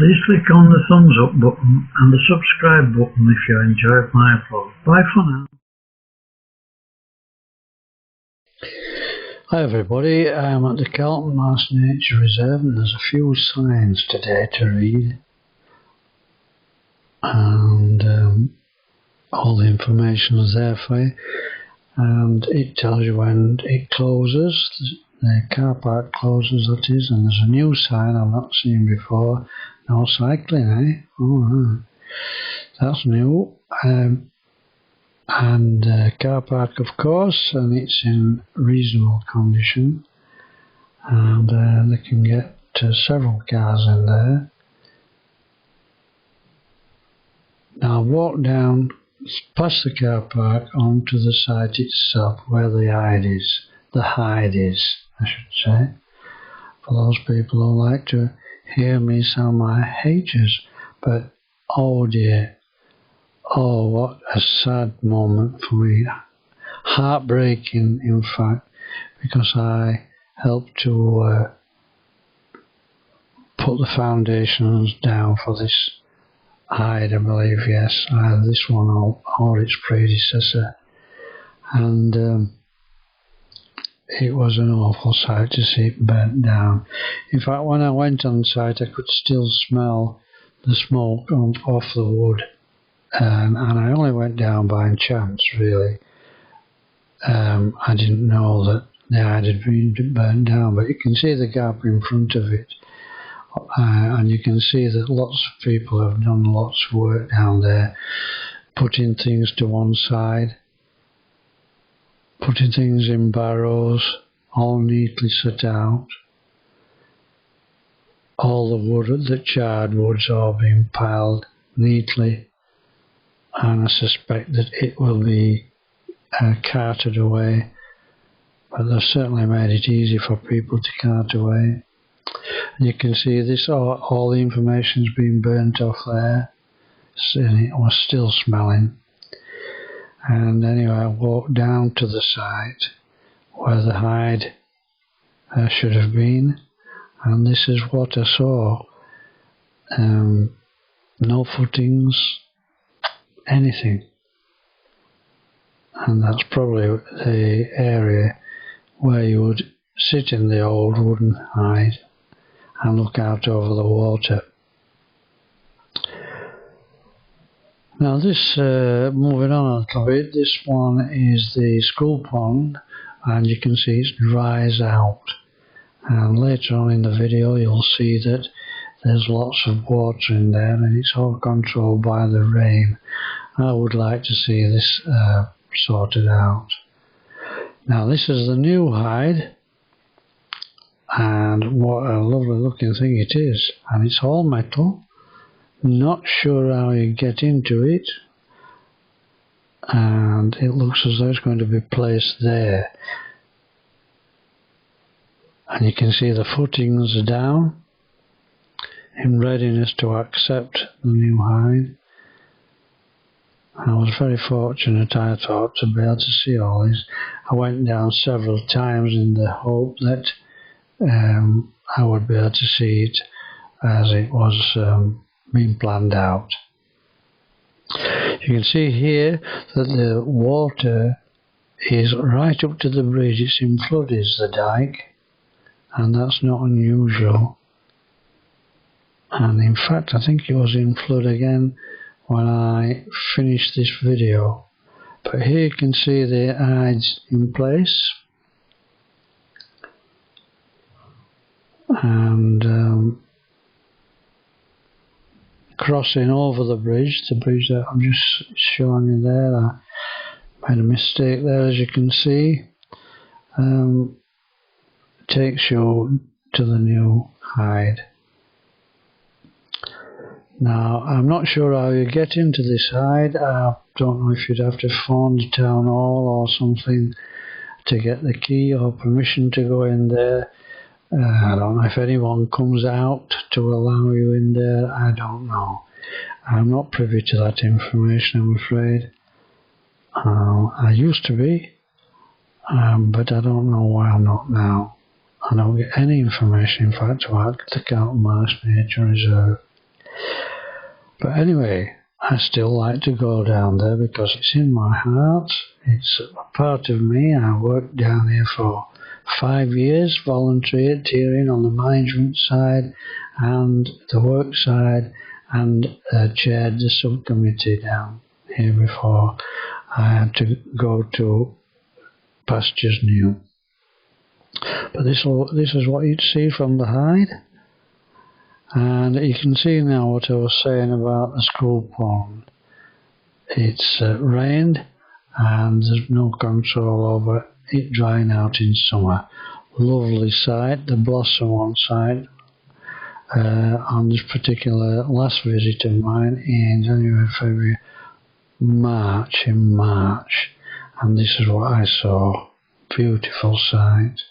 Please click on the thumbs up button and the subscribe button if you enjoyed my upload. Bye for now. Hi everybody, I'm at the Carlton Marsh Nature Reserve and there's a few signs today to read, and all the information is there for you, and it tells you when it closes, the car park closes, that is, and there's a new sign I've not seen before, no cycling, eh? Oh, that's new. And car park, of course, and it's in reasonable condition, and they can get several cars in there. Now walk down past the car park onto the site itself where the hide is, I should say, for those people who like to hear me sound my H's. But oh dear, oh, what a sad moment for me. Heartbreaking, in fact, because I helped to put the foundations down for this hide, I believe, yes, either this one or its predecessor. And it was an awful sight to see it burnt down. In fact, when I went on site, I could still smell the smoke off the wood. And I only went down by chance, really. I didn't know that the hide had been burnt down, but you can see the gap in front of it. And you can see that lots of people have done lots of work down there, putting things to one side, putting things in barrows, all neatly set out. All the wood, the charred wood's all been piled neatly, and I suspect that it will be carted away, but they've certainly made it easy for people to cart away. And you can see this, all the information's been burnt off there, and it was still smelling. And anyway, I walked down to the site where the hide should have been, and this is what I saw. No footings, anything. And that's probably the area where you would sit in the old wooden hide and look out over the water. Now this, moving on a little bit, this one is the school pond, and you can see it dries out. And later on in the video you'll see that there's lots of water in there, and it's all controlled by the rain. I would like to see this sorted out. Now this is the new hide, and what a lovely looking thing it is, and it's all metal. Not sure how you get into it, and it looks as though it's going to be placed there. And you can see the footings are down in readiness to accept the new hide. I was very fortunate, I thought, to be able to see all this. I went down several times in the hope that I would be able to see it as it was being planned out. You can see here that the water is right up to the bridge. It's in flood, is the dike, and that's not unusual. And in fact, I think it was in flood again when I finished this video. But here you can see the hides in place, and crossing over the bridge that I'm just showing you there. I made a mistake there, as you can see. Takes you to the new hide. Now, I'm not sure how you get into this hide. I don't know if you'd have to phone the town hall or something to get the key or permission to go in there. I don't know if anyone comes out to allow you in there. I don't know. I'm not privy to that information, I'm afraid. I used to be, but I don't know why I'm not now. I don't get any information, in fact, about the Carlton Marsh Nature Reserve. But anyway, I still like to go down there because it's in my heart. It's a part of me. I worked down here for 5 years, volunteering on the management side and the work side, and chaired the subcommittee down here before I had to go to pastures new. But this is what you'd see from the hide. And you can see now what I was saying about the school pond. It's rained and there's no control over it drying out in summer. Lovely sight, the blossom on site on this particular last visit of mine in January, February, March, and this is what I saw. Beautiful sight.